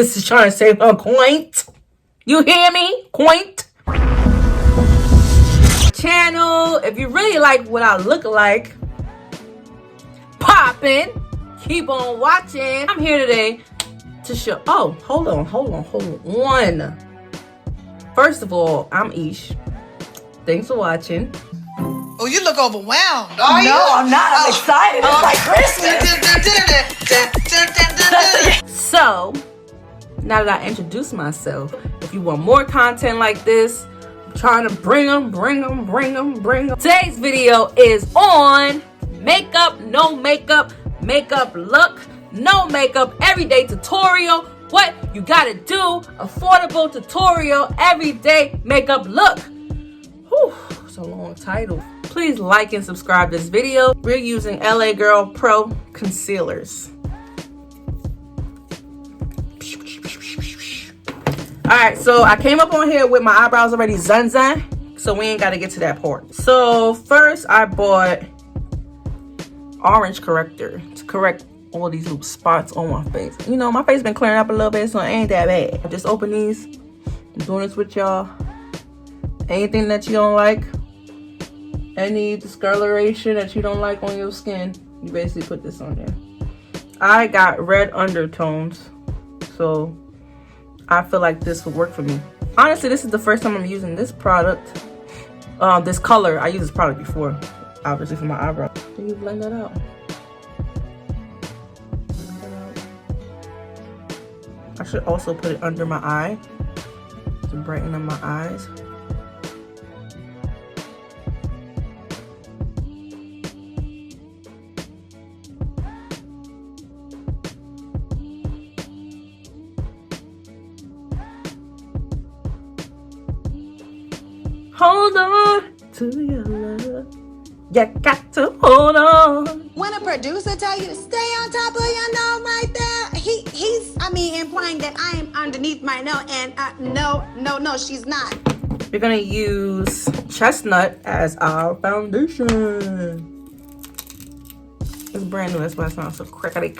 This is trying to say her quaint. You hear me? Quaint. Channel. If you really like what I look like, poppin'. Keep on watching. I'm here today to show. Oh, hold on. First of all, I'm Ish. Thanks for watching. Oh, you look overwhelmed. Are you? No, I'm not. I'm excited. It's like Christmas. So, now that I introduced myself, if you want more content like this, I'm trying to bring them. Today's video is on makeup, no makeup, makeup look, no makeup, everyday tutorial. What you gotta do, affordable tutorial, everyday makeup look. Whew, it's a long title. Please like and subscribe this video. We're using LA Girl Pro concealers. Alright, so I came up on here with my eyebrows already zun, so we ain't got to get to that part. So first I bought orange corrector to correct all these little spots on my face. You know, my face been clearing up a little bit, so it ain't that bad. I just open these. I'm doing this with y'all. Anything that you don't like, any discoloration that you don't like on your skin, you basically put this on there. I got red undertones, so I feel like this would work for me. Honestly, this is the first time I'm using this product. This color. I used this product before, obviously, for my eyebrow. Can you blend that out? I should also put it under my eye to brighten up my eyes. Hold on to your love. You got to hold on. When a producer tell you to stay on top of your nose right there, he's implying that I am underneath my nose, and no, she's not. We're gonna use chestnut as our foundation. It's brand new, that's why it sounds so crackly.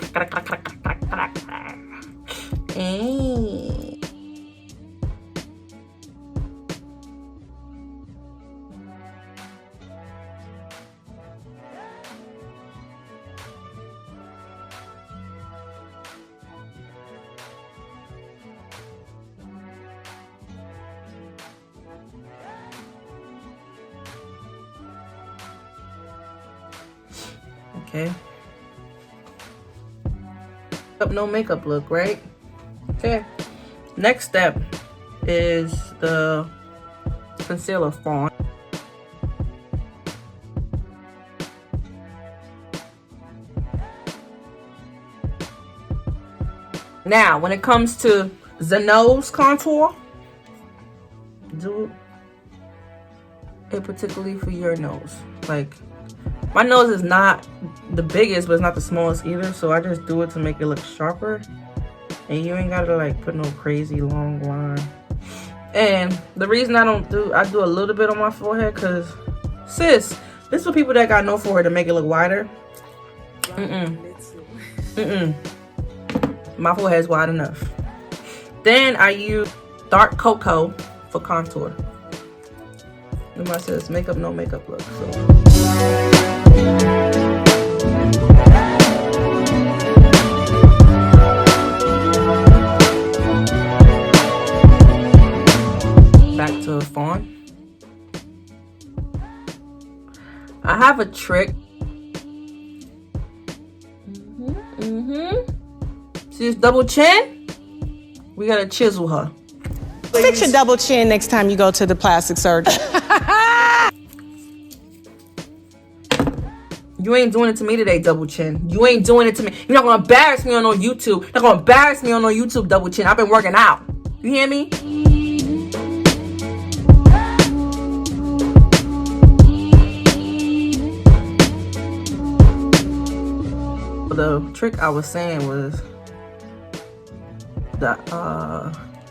Okay. No makeup look, right? Okay. Next step is the concealer font. Now, when it comes to the nose contour, do it particularly for your nose. Like, my nose is not the biggest, but it's not the smallest either, so I just do it to make it look sharper. And you ain't gotta like put no crazy long line. And the reason I do a little bit on my forehead, cause sis, this is for people that got no forehead to make it look wider. My forehead's wide enough. Then I use dark cocoa for contour. Nobody says makeup, no makeup look. So. Back to the fawn. I have a trick. See this double chin? We gotta chisel her. Fix your double chin next time you go to the plastic surgeon. You ain't doing it to me today, double chin. You ain't doing it to me. You're not gonna embarrass me on no YouTube. You're not gonna embarrass me on no YouTube, double chin. I've been working out. You hear me? The trick I was saying was the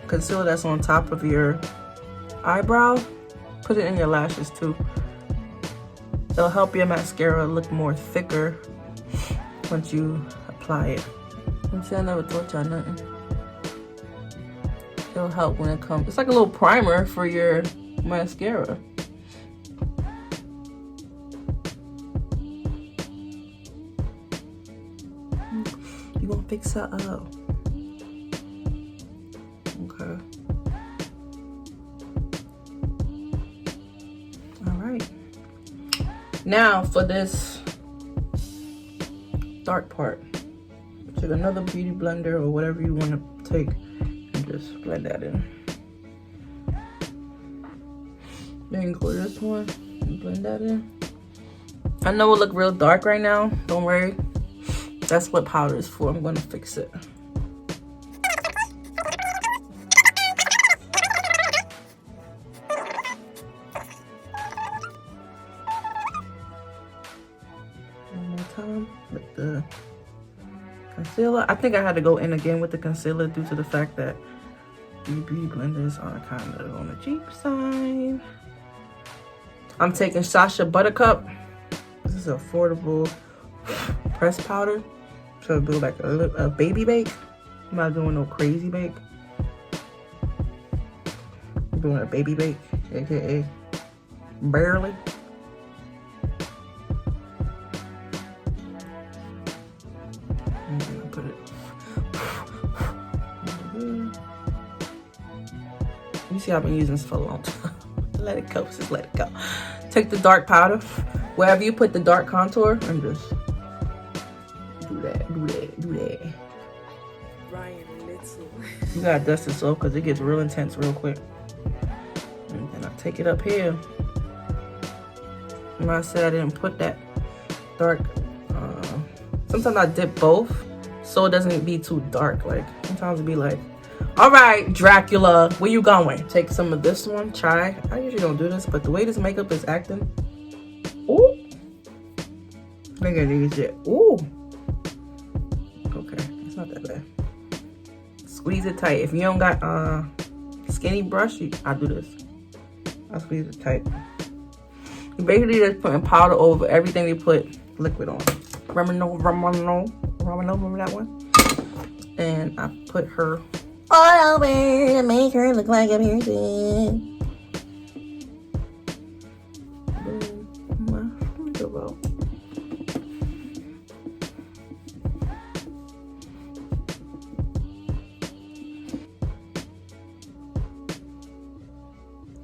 concealer that's on top of your eyebrow, put it in your lashes too. It'll help your mascara look more thicker once you apply it. I'm saying I never told y'all nothing. It'll help when it comes. It's like a little primer for your mascara. You gonna fix that up? Okay. All right. Now for this dark part, take another beauty blender or whatever you want to take and just blend that in. Then go to this one and blend that in. I know it look real dark right now. Don't worry. That's what powder is for. I'm gonna fix it. One more time with the concealer. I think I had to go in again with the concealer due to the fact that these beauty blenders are kind of on the cheap side. I'm taking Sasha Buttercup. This is affordable pressed powder. So do like a baby bake. I'm not doing no crazy bake. I'm doing a baby bake, aka barely. I'm gonna put it. You see, I've been using this for a long time. Let it go, just let it go. Take the dark powder, wherever you put the dark contour, and just do that. Ryan Little. You gotta dust this off because it gets real intense real quick. And then I take it up here. And I said I didn't put that dark. Sometimes I dip both so it doesn't be too dark. Like sometimes it be like, all right, Dracula, where you going? Take some of this one, try. I usually don't do this, but the way this makeup is acting. Ooh. Look at this shit. Ooh. Okay, it's not that bad. Squeeze it tight. If you don't got skinny brush, I do this. I squeeze it tight. You basically just putting powder over everything you put liquid on. Remember that one? And I put her all over to make her look like a person.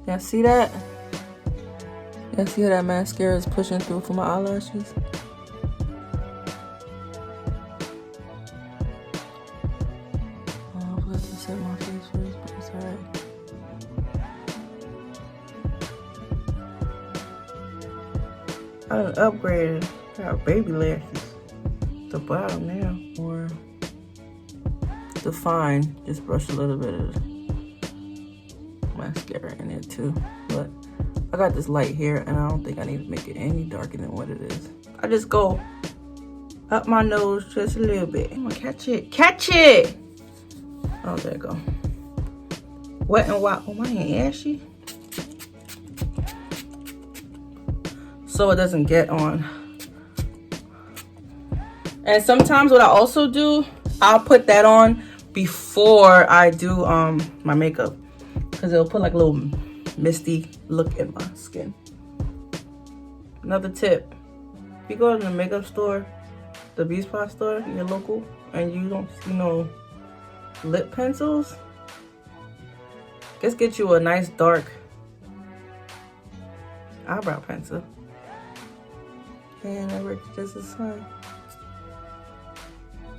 Y'all see that? Y'all see how that mascara is pushing through for my eyelashes? Oh, I forgot to set my face first, but it's alright. I done upgraded. I got baby lashes. The bottom now. Or define. Just brush a little bit of mascara in it too, but I got this light here and I don't think I need to make it any darker than what it is. I just go up my nose just a little bit. I'm gonna catch it. Oh, there you go. Wet and wild. Oh, my hand ashy, so it doesn't get on. And sometimes what I also do, I'll put that on before I do my makeup, because it'll put like a little misty look in my skin. Another tip, if you go to the makeup store, the beauty spot store, your local, and you don't see no lip pencils, just get you a nice dark eyebrow pencil. And that works just as fine.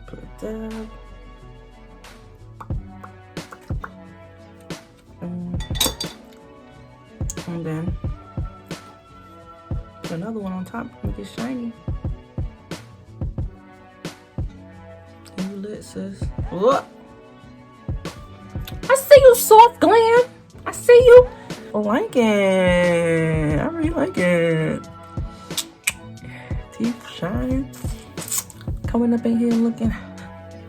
Put it down. And then put another one on top, make it shiny. And you lit, sis. Whoa. I see you, soft glam. I see you. I like it. I really like it. Teeth shining. Coming up in here looking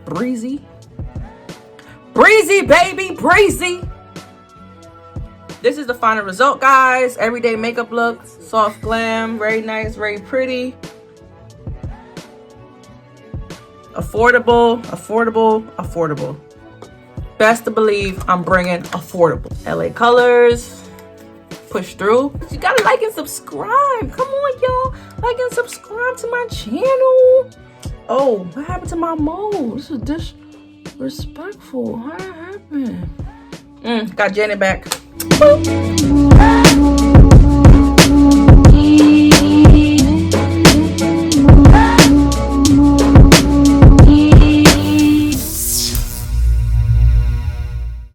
breezy. Breezy, baby, breezy. This is the final result, guys. Everyday makeup look, soft glam, very nice, very pretty. Affordable. best to believe I'm bringing affordable. LA Colors. Push through. You gotta like and subscribe. Come on, y'all. Like and subscribe to my channel. Oh, what happened to my mold? This is disrespectful. How that happened? Got Janet back. Boop.